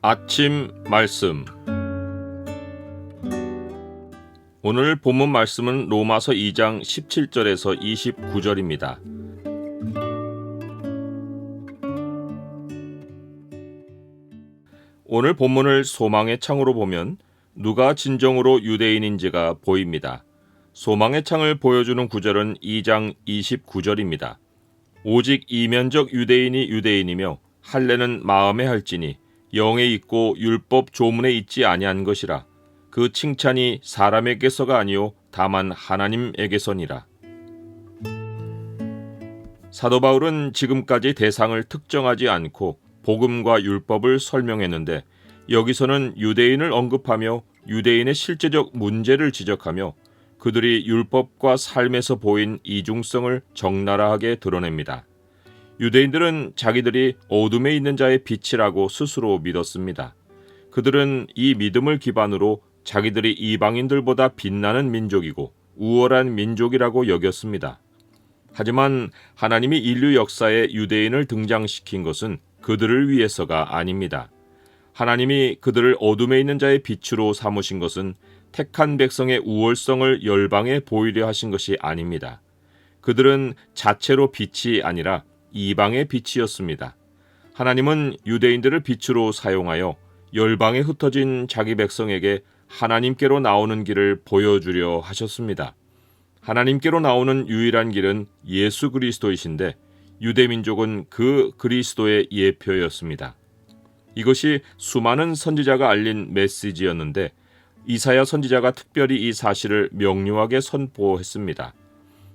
아침 말씀. 오늘 본문 말씀은 로마서 2장 17절에서 29절입니다. 오늘 본문을 소망의 창으로 보면 누가 진정으로 유대인인지가 보입니다. 소망의 창을 보여주는 구절은 2장 29절입니다. 오직 이면적 유대인이 유대인이며 할례는 마음에 할지니 영에 있고 율법 조문에 있지 아니한 것이라. 그 칭찬이 사람에게서가 아니요 다만 하나님에게서니라. 사도 바울은 지금까지 대상을 특정하지 않고 복음과 율법을 설명했는데 여기서는 유대인을 언급하며 유대인의 실제적 문제를 지적하며 그들이 율법과 삶에서 보인 이중성을 적나라하게 드러냅니다. 유대인들은 자기들이 어둠에 있는 자의 빛이라고 스스로 믿었습니다. 그들은 이 믿음을 기반으로 자기들이 이방인들보다 빛나는 민족이고 우월한 민족이라고 여겼습니다. 하지만 하나님이 인류 역사에 유대인을 등장시킨 것은 그들을 위해서가 아닙니다. 하나님이 그들을 어둠에 있는 자의 빛으로 삼으신 것은 택한 백성의 우월성을 열방에 보이려 하신 것이 아닙니다. 그들은 자체로 빛이 아니라 이방의 빛이었습니다. 하나님은 유대인들을 빛으로 사용하여 열방에 흩어진 자기 백성에게 하나님께로 나오는 길을 보여주려 하셨습니다. 하나님께로 나오는 유일한 길은 예수 그리스도이신데 유대민족은 그 그리스도의 예표였습니다. 이것이 수많은 선지자가 알린 메시지였는데 이사야 선지자가 특별히 이 사실을 명료하게 선포했습니다.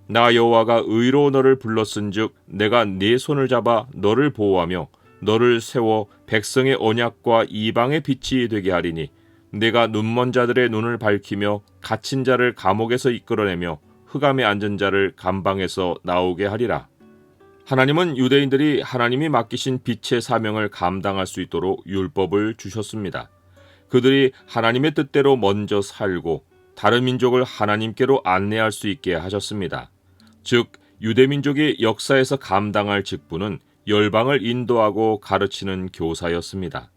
나 여호와가 의로 너를 불렀은즉 내가 네 손을 잡아 너를 보호하며 너를 세워 백성의 언약과 이방의 빛이 되게 하리니 내가 눈먼 자들의 눈을 밝히며 갇힌 자를 감옥에서 이끌어내며 흑암에 앉은 자를 감방에서 나오게 하리라. 하나님은 유대인들이 하나님이 맡기신 빛의 사명을 감당할 수 있도록 율법을 주셨습니다. 그들이 하나님의 뜻대로 먼저 살고 다른 민족을 하나님께로 안내할 수 있게 하셨습니다. 즉 유대민족이 역사에서 감당할 직분은 열방을 인도하고 가르치는 교사였습니다.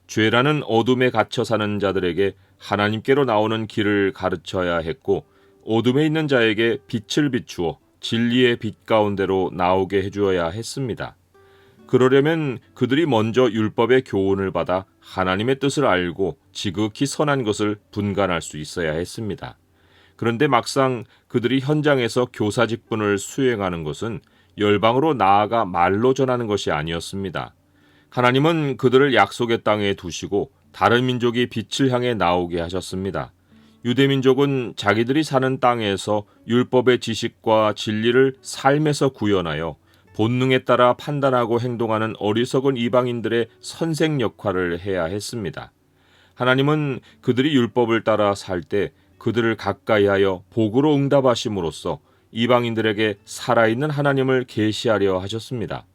죄라는 어둠에 갇혀 사는 자들에게 하나님께로 나오는 길을 가르쳐야 했고 어둠에 있는 자에게 빛을 비추어 진리의 빛 가운데로 나오게 해주어야 했습니다. 그러려면 그들이 먼저 율법의 교훈을 받아 하나님의 뜻을 알고 지극히 선한 것을 분간할 수 있어야 했습니다. 그런데 막상 그들이 현장에서 교사 직분을 수행하는 것은 열방으로 나아가 말로 전하는 것이 아니었습니다. 하나님은 그들을 약속의 땅에 두시고 다른 민족이 빛을 향해 나오게 하셨습니다. 유대민족은 자기들이 사는 땅에서 율법의 지식과 진리를 삶에서 구현하여 본능에 따라 판단하고 행동하는 어리석은 이방인들의 선생 역할을 해야 했습니다. 하나님은 그들이 율법을 따라 살 때 그들을 가까이하여 복으로 응답하심으로써 이방인들에게 살아있는 하나님을 계시하려 하셨습니다.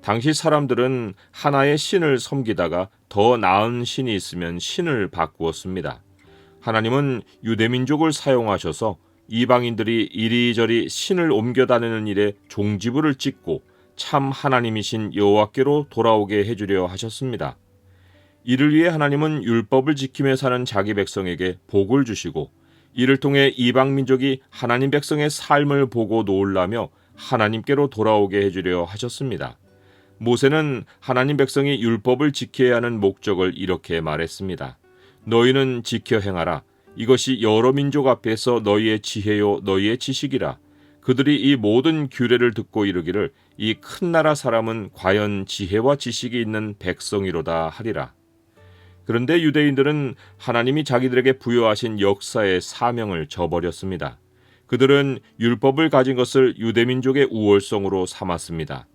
당시 사람들은 하나의 신을 섬기다가 더 나은 신이 있으면 신을 바꾸었습니다. 하나님은 유대민족을 사용하셔서 이방인들이 이리저리 신을 옮겨 다니는 일에 종지부를 찍고 참 하나님이신 여호와께로 돌아오게 해주려 하셨습니다. 이를 위해 하나님은 율법을 지키며 사는 자기 백성에게 복을 주시고 이를 통해 이방 민족이 하나님 백성의 삶을 보고 놀라며 하나님께로 돌아오게 해주려 하셨습니다. 모세는 하나님 백성이 율법을 지켜야 하는 목적을 이렇게 말했습니다. 너희는 지켜 행하라. 이것이 여러 민족 앞에서 너희의 지혜요 너희의 지식이라. 그들이 이 모든 규례를 듣고 이르기를 이 큰 나라 사람은 과연 지혜와 지식이 있는 백성이로다 하리라. 그런데 유대인들은 하나님이 자기들에게 부여하신 역사의 사명을 저버렸습니다. 그들은 율법을 가진 것을 유대민족의 우월성으로 삼았습니다.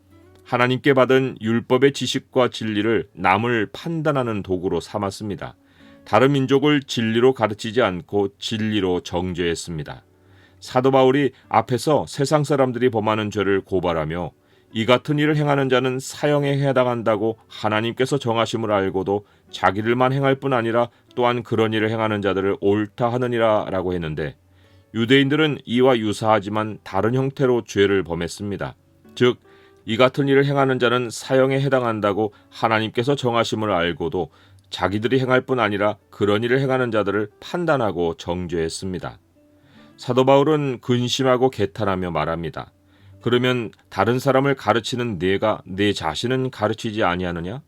하나님께 받은 율법의 지식과 진리를 남을 판단하는 도구로 삼았습니다. 다른 민족을 진리로 가르치지 않고 진리로 정죄했습니다. 사도 바울이 앞에서 세상 사람들이 범하는 죄를 고발하며 이 같은 일을 행하는 자는 사형에 해당한다고 하나님께서 정하심을 알고도 자기들만 행할 뿐 아니라 또한 그런 일을 행하는 자들을 옳다 하느니라 라고 했는데 유대인들은 이와 유사하지만 다른 형태로 죄를 범했습니다. 즉, 이 같은 일을 행하는 자는 사형에 해당한다고 하나님께서 정하심을 알고도 자기들이 행할 뿐 아니라 그런 일을 행하는 자들을 판단하고 정죄했습니다. 사도 바울은 근심하고 개탄하며 말합니다. 그러면 다른 사람을 가르치는 네가 네 자신은 가르치지 아니하느냐?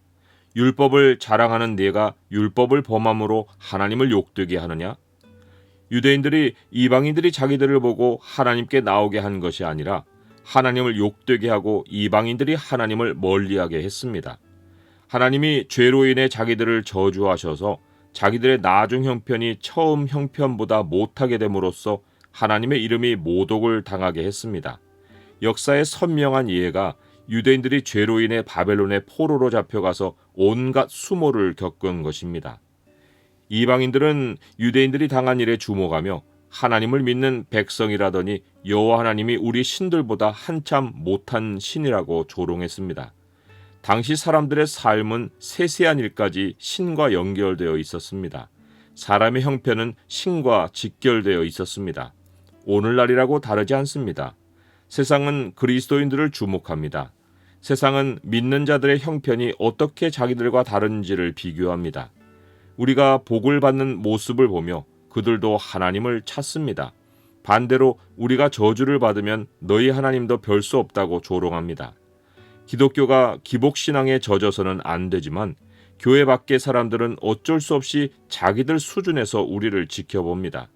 율법을 자랑하는 네가 율법을 범함으로 하나님을 욕되게 하느냐? 유대인들이 이방인들이 자기들을 보고 하나님께 나오게 한 것이 아니라 하나님을 욕되게 하고 이방인들이 하나님을 멀리하게 했습니다. 하나님이 죄로 인해 자기들을 저주하셔서 자기들의 나중 형편이 처음 형편보다 못하게 됨으로써 하나님의 이름이 모독을 당하게 했습니다. 역사의 선명한 이해가 유대인들이 죄로 인해 바벨론의 포로로 잡혀가서 온갖 수모를 겪은 것입니다. 이방인들은 유대인들이 당한 일에 주목하며 하나님을 믿는 백성이라더니 여호와 하나님이 우리 신들보다 한참 못한 신이라고 조롱했습니다. 당시 사람들의 삶은 세세한 일까지 신과 연결되어 있었습니다. 사람의 형편은 신과 직결되어 있었습니다. 오늘날이라고 다르지 않습니다. 세상은 그리스도인들을 주목합니다. 세상은 믿는 자들의 형편이 어떻게 자기들과 다른지를 비교합니다. 우리가 복을 받는 모습을 보며 그들도 하나님을 찾습니다. 반대로 우리가 저주를 받으면 너희 하나님도 별 수 없다고 조롱합니다. 기독교가 기복신앙에 젖어서는 안 되지만 교회 밖의 사람들은 어쩔 수 없이 자기들 수준에서 우리를 지켜봅니다.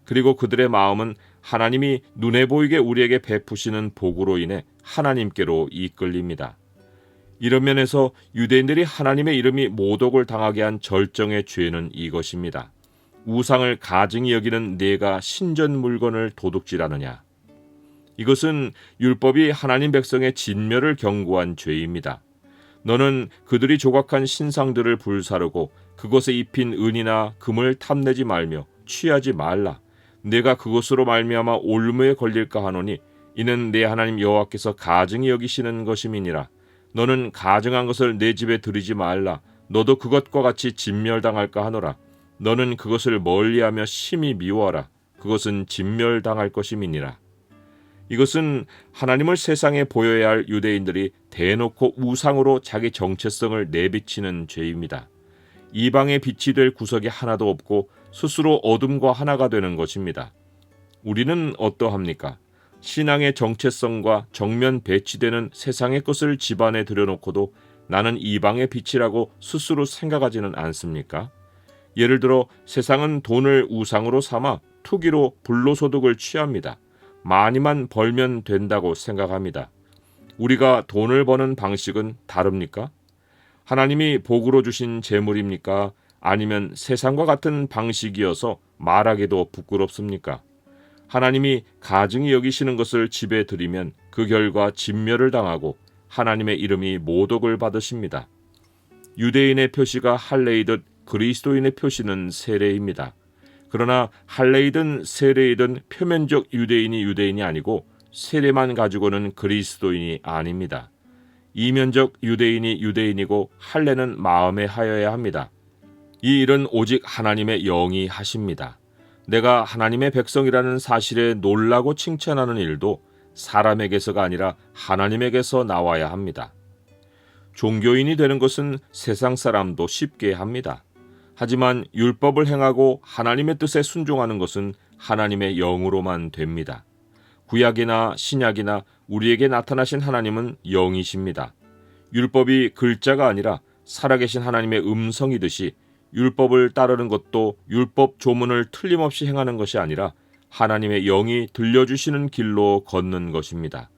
그리고 그들의 마음은 하나님이 눈에 보이게 우리에게 베푸시는 복으로 인해 하나님께로 이끌립니다. 이런 면에서 유대인들이 하나님의 이름이 모독을 당하게 한 절정의 죄는 이것입니다. 우상을 가증히 여기는 네가 신전 물건을 도둑질하느냐. 이것은 율법이 하나님 백성의 진멸을 경고한 죄입니다. 너는 그들이 조각한 신상들을 불사르고 그것에 입힌 은이나 금을 탐내지 말며 취하지 말라. 내가 그것으로 말미암아 올무에 걸릴까 하노니 이는 내 하나님 여호와께서 가증히 여기시는 것임이니라. 너는 가증한 것을 내 집에 들이지 말라. 너도 그것과 같이 진멸당할까 하노라. 너는 그것을 멀리하며 심히 미워하라. 그것은 진멸당할 것임이니라. 이것은 하나님을 세상에 보여야 할 유대인들이 대놓고 우상으로 자기 정체성을 내비치는 죄입니다. 이방의 빛이 될 구석이 하나도 없고 스스로 어둠과 하나가 되는 것입니다. 우리는 어떠합니까? 신앙의 정체성과 정면 배치되는 세상의 것을 집안에 들여놓고도 나는 이방의 빛이라고 스스로 생각하지는 않습니까? 예를 들어 세상은 돈을 우상으로 삼아 투기로 불로소득을 취합니다. 많이만 벌면 된다고 생각합니다. 우리가 돈을 버는 방식은 다릅니까? 하나님이 복으로 주신 재물입니까? 아니면 세상과 같은 방식이어서 말하기도 부끄럽습니까? 하나님이 가증히 여기시는 것을 집에 들이면 그 결과 진멸을 당하고 하나님의 이름이 모독을 받으십니다. 유대인의 표시가 할례이듯 그리스도인의 표시는 세례입니다. 그러나 할례이든 세례이든 표면적 유대인이 아니고 세례만 가지고는 그리스도인이 아닙니다. 이면적 유대인이 유대인이고 할례는 마음에 하여야 합니다. 이 일은 오직 하나님의 영이 하십니다. 내가 하나님의 백성이라는 사실에 놀라고 칭찬하는 일도 사람에게서가 아니라 하나님에게서 나와야 합니다. 종교인이 되는 것은 세상 사람도 쉽게 합니다. 하지만 율법을 행하고 하나님의 뜻에 순종하는 것은 하나님의 영으로만 됩니다. 구약이나 신약이나 우리에게 나타나신 하나님은 영이십니다. 율법이 글자가 아니라 살아계신 하나님의 음성이듯이 율법을 따르는 것도 율법 조문을 틀림없이 행하는 것이 아니라 하나님의 영이 들려주시는 길로 걷는 것입니다.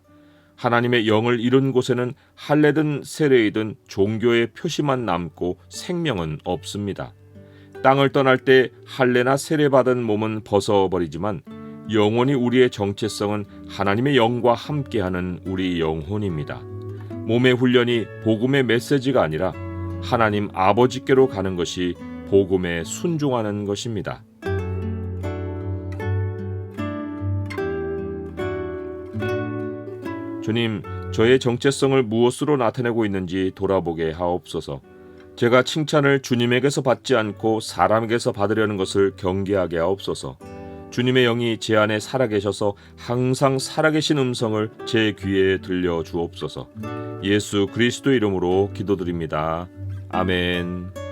하나님의 영을 잃은 곳에는 할례든 세례이든 종교의 표시만 남고 생명은 없습니다. 땅을 떠날 때 할례나 세례받은 몸은 벗어버리지만 영원히 우리의 정체성은 하나님의 영과 함께하는 우리 영혼입니다. 몸의 훈련이 복음의 메시지가 아니라 하나님 아버지께로 가는 것이 복음에 순종하는 것입니다. 주님, 저의 정체성을 무엇으로 나타내고 있는지 돌아보게 하옵소서. 제가 칭찬을 주님에게서 받지 않고 사람에게서 받으려는 것을 경계하게 하옵소서. 주님의 영이 제 안에 살아계셔서 항상 살아계신 음성을 제 귀에 들려주옵소서. 예수 그리스도 이름으로 기도드립니다. 아멘.